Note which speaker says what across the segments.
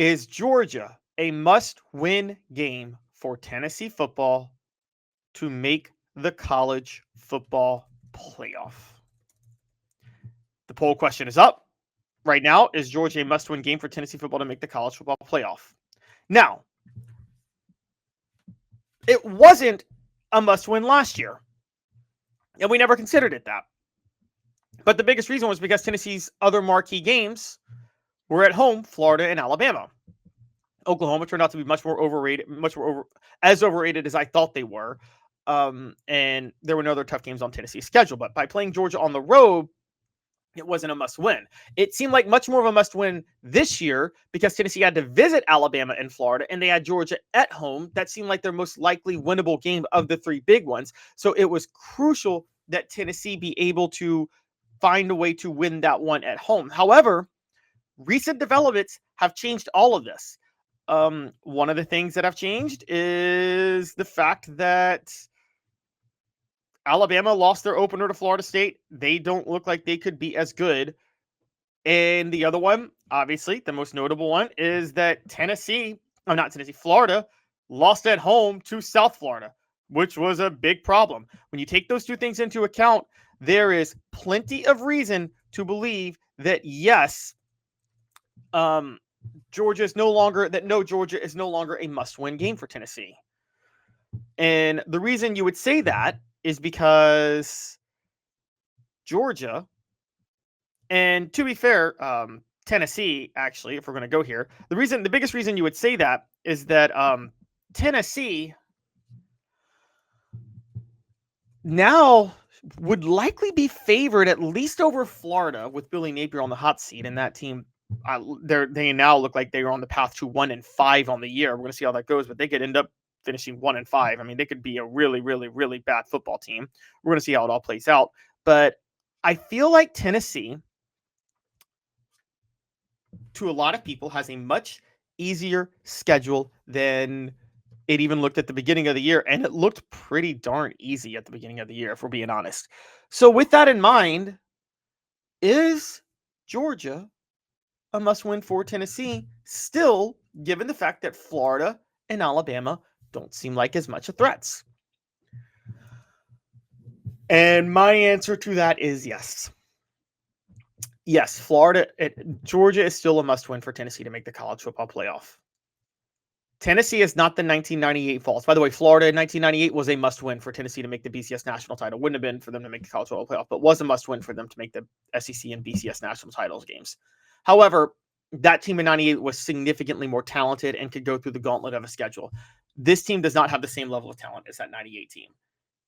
Speaker 1: Is Georgia a must-win game for Tennessee football to make the college football playoff? The poll question is up. Right now, is Georgia a must-win game for Tennessee football to make the college football playoff? Now, it wasn't a must-win last year, and we never considered it that. But the biggest reason was because Tennessee's other marquee games were at home, Florida and Alabama. Oklahoma turned out to be much more overrated, as overrated as I thought they were. And there were no other tough games on Tennessee's schedule. But by playing Georgia on the road, it wasn't a must-win. It seemed like much more of a must-win this year because Tennessee had to visit Alabama and Florida, and they had Georgia at home. That seemed like their most likely winnable game of the three big ones. So it was crucial that Tennessee be able to find a way to win that one at home. However, recent developments have changed all of this. One of the things that have changed is the fact that Alabama lost their opener to Florida State. They don't look like they could be as good. And the other one, obviously, the most notable one, is that Florida lost at home to South Florida, which was a big problem. When you take those two things into account, there is plenty of reason to believe that, yes, Georgia is no longer a must-win game for Tennessee. And the reason you would say that is because Georgia, and to be fair, Tennessee, actually, if we're going to go here, the biggest reason you would say that is that Tennessee now would likely be favored at least over Florida with Billy Napier on the hot seat, and that team, they now look like they are on the path to 1-5 on the year. We're going to see how that goes, but they could end up finishing 1-5. I mean, they could be a really, really, really bad football team. We're going to see how it all plays out. But I feel like Tennessee, to a lot of people, has a much easier schedule than it even looked at the beginning of the year. And it looked pretty darn easy at the beginning of the year, if we're being honest. So with that in mind, is Georgia a must-win for Tennessee, still, given the fact that Florida and Alabama don't seem like as much of threats? And my answer to that is yes. Yes, Georgia is still a must-win for Tennessee to make the college football playoff. Tennessee is not the 1998 Vols. By the way, Florida in 1998 was a must-win for Tennessee to make the BCS national title. Wouldn't have been for them to make the college football playoff, but was a must-win for them to make the SEC and BCS national titles games. However, that team in 98 was significantly more talented and could go through the gauntlet of a schedule. This team does not have the same level of talent as that 98 team.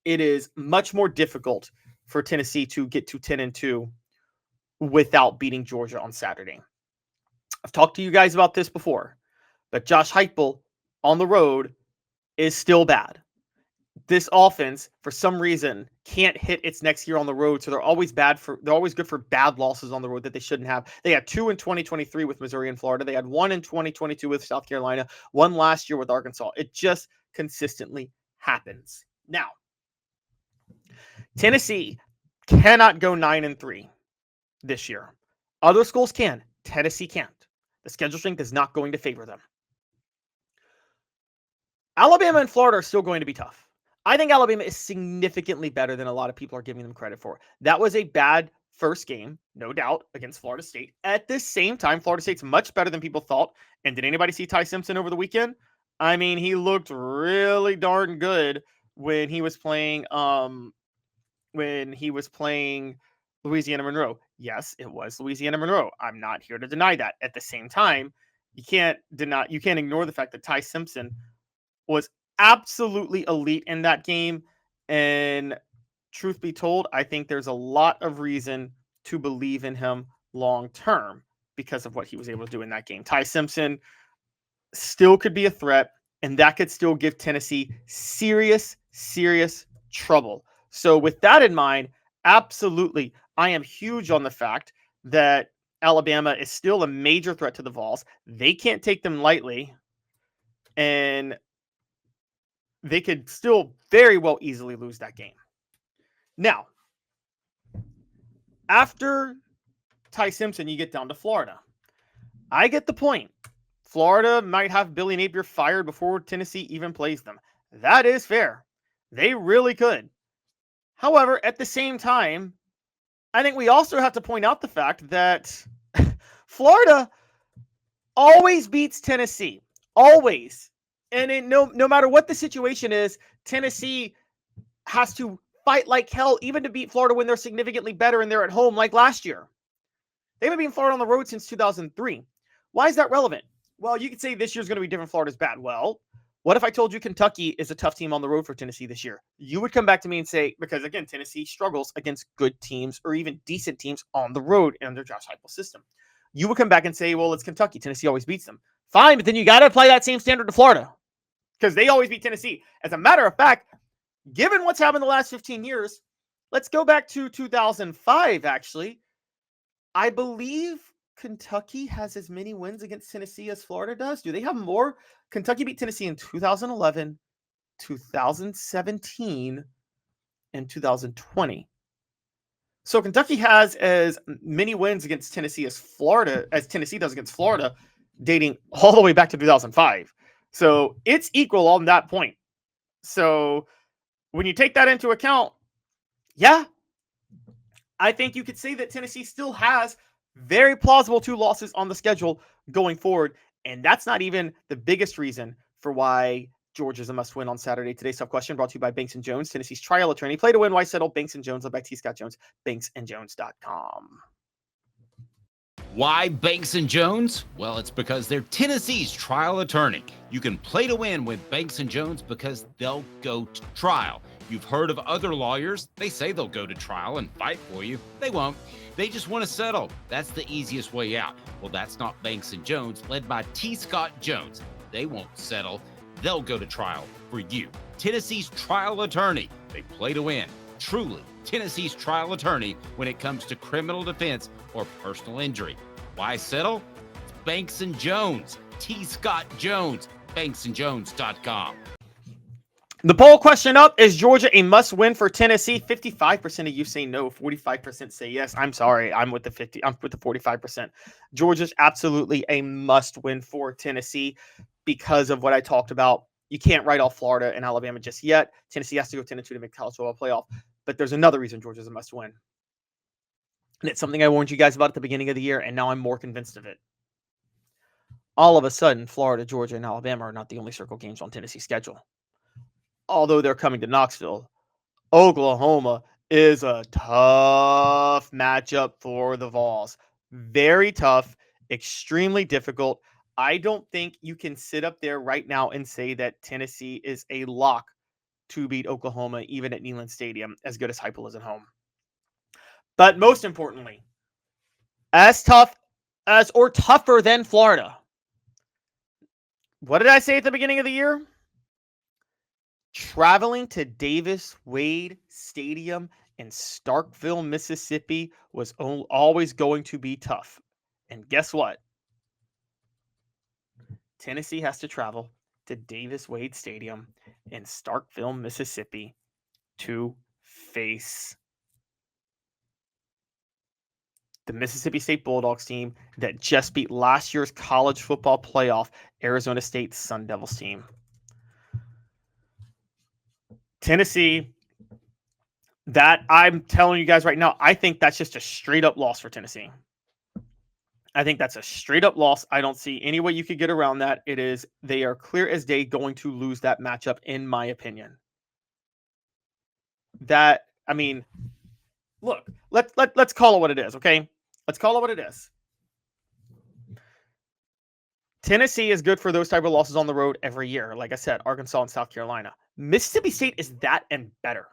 Speaker 1: It is much more difficult for Tennessee to get to 10-2 without beating Georgia on Saturday. I've talked to you guys about this before, but Josh Heupel on the road is still bad. This offense, for some reason, can't hit its next year on the road, so they're always good for bad losses on the road that they shouldn't have. They had 2 in 2023 with Missouri and Florida. They had 1 in 2022 with South Carolina, 1 last year with Arkansas. It just consistently happens. Now, Tennessee cannot go 9-3 this year. Other schools can. Tennessee can't. The schedule strength is not going to favor them. Alabama and Florida are still going to be tough. I think Alabama is significantly better than a lot of people are giving them credit for. That was a bad first game, no doubt, against Florida State. At the same time, Florida State's much better than people thought. And did anybody see Ty Simpson over the weekend? I mean, he looked really darn good when he was playing Louisiana Monroe. Yes, it was Louisiana Monroe. I'm not here to deny that. At the same time, you can't ignore the fact that Ty Simpson was absolutely elite in that game. And truth be told, I think there's a lot of reason to believe in him long term because of what he was able to do in that game. Ty Simpson still could be a threat, and that could still give Tennessee serious, serious trouble. So with that in mind, absolutely, I am huge on the fact that Alabama is still a major threat to the Vols. They can't take them lightly, and they could still very well easily lose that game. Now, after Ty Simpson, you get down to Florida. I get the point. Florida might have Billy Napier fired before Tennessee even plays them. That is fair. They really could. However, at the same time, I think we also have to point out the fact that Florida always beats Tennessee. Always. And no matter what the situation is, Tennessee has to fight like hell even to beat Florida when they're significantly better and they're at home like last year. They haven't beaten Florida on the road since 2003. Why is that relevant? Well, you could say this year's going to be different. Florida's bad. Well, what if I told you Kentucky is a tough team on the road for Tennessee this year? You would come back to me and say, because again, Tennessee struggles against good teams or even decent teams on the road in their Josh Heupel system. You would come back and say, well, it's Kentucky. Tennessee always beats them. Fine, but then you got to apply that same standard to Florida because they always beat Tennessee. As a matter of fact, given what's happened the last 15 years, let's go back to 2005, actually. I believe Kentucky has as many wins against Tennessee as Florida does. Do they have more? Kentucky beat Tennessee in 2011, 2017, and 2020. So Kentucky has as many wins against Tennessee as Tennessee does against Florida, dating all the way back to 2005. So it's equal on that point. So when you take that into account, yeah, I think you could say that Tennessee still has very plausible 2 losses on the schedule going forward. And that's not even the biggest reason for why Georgia's a must-win on Saturday. Today's tough question brought to you by Banks & Jones, Tennessee's trial attorney. Play to win, why settle? Banks & Jones, led by T. Scott Jones, banksandjones.com.
Speaker 2: Why Banks & Jones? Well, it's because they're Tennessee's trial attorney. You can play to win with Banks & Jones because they'll go to trial. You've heard of other lawyers. They say they'll go to trial and fight for you. They won't. They just want to settle. That's the easiest way out. Well, that's not Banks & Jones, led by T. Scott Jones. They won't settle. They'll go to trial for you. Tennessee's trial attorney. They play to win. Truly, Tennessee's trial attorney when it comes to criminal defense or personal injury. Why settle? It's Banks & Jones. T. Scott Jones. banksandjones.com.
Speaker 1: The poll question up, is Georgia a must-win for Tennessee? 55% of you say no, 45% say yes. I'm sorry, I'm with the 45%. Georgia's absolutely a must-win for Tennessee because of what I talked about. You can't write off Florida and Alabama just yet. Tennessee has to go 10-2 to make college football playoff. But there's another reason Georgia's a must-win. And it's something I warned you guys about at the beginning of the year, and now I'm more convinced of it. All of a sudden, Florida, Georgia, and Alabama are not the only circle games on Tennessee's schedule. Although they're coming to Knoxville, Oklahoma is a tough matchup for the Vols. Very tough, extremely difficult. I don't think you can sit up there right now and say that Tennessee is a lock to beat Oklahoma, even at Neyland Stadium, as good as Heupel is at home. But most importantly, as tough as or tougher than Florida. What did I say at the beginning of the year? Traveling to Davis Wade Stadium in Starkville, Mississippi was always going to be tough. And guess what? Tennessee has to travel to Davis Wade Stadium in Starkville, Mississippi to face the Mississippi State Bulldogs team that just beat last year's college football playoff Arizona State Sun Devils team. Tennessee, that I'm telling you guys right now, I think that's just a straight up loss for Tennessee. I think that's a straight up loss. I don't see any way you could get around that. They are clear as day going to lose that matchup, in my opinion. Look, let's call it what it is, okay? Let's call it what it is. Tennessee is good for those type of losses on the road every year. Like I said, Arkansas and South Carolina. Mississippi State is that and better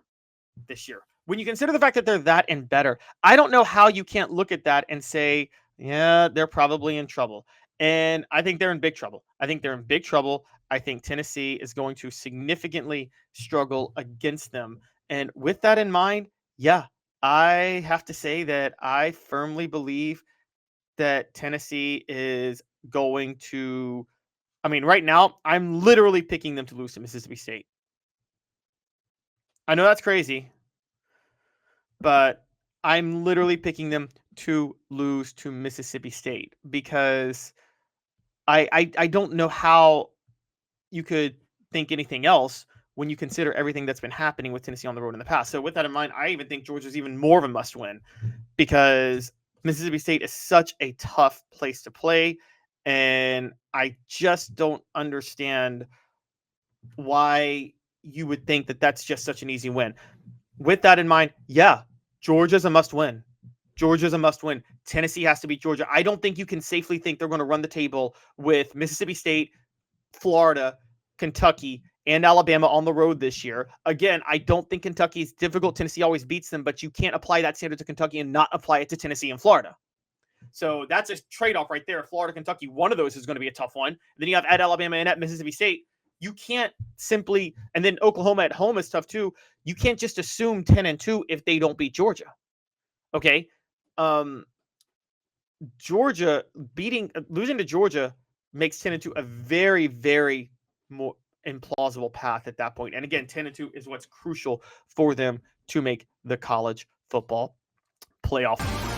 Speaker 1: this year. When you consider the fact that they're that and better, I don't know how you can't look at that and say, yeah, they're probably in trouble. And I think they're in big trouble. I think Tennessee is going to significantly struggle against them. And with that in mind, yeah, I have to say that I firmly believe that Tennessee is going to, right now, I'm literally picking them to lose to Mississippi State. I know that's crazy, but I'm literally picking them to lose to Mississippi State because I don't know how you could think anything else when you consider everything that's been happening with Tennessee on the road in the past. So with that in mind, I even think Georgia's even more of a must win because Mississippi State is such a tough place to play. And I just don't understand why you would think that that's just such an easy win. With that in mind, yeah, Georgia's a must win. Georgia's a must win. Tennessee has to beat Georgia. I don't think you can safely think they're going to run the table with Mississippi State, Florida, Kentucky, and Alabama on the road this year. Again, I don't think Kentucky is difficult. Tennessee always beats them, but you can't apply that standard to Kentucky and not apply it to Tennessee and Florida. So that's a trade-off right there. Florida, Kentucky, one of those is going to be a tough one. And then you have at Alabama and at Mississippi State. You can't simply, and then Oklahoma at home is tough too. You can't just assume 10-2 if they don't beat Georgia. Okay. Georgia losing to Georgia makes 10-2 a very, very more implausible path at that point. And again, 10-2 is what's crucial for them to make the college football playoff.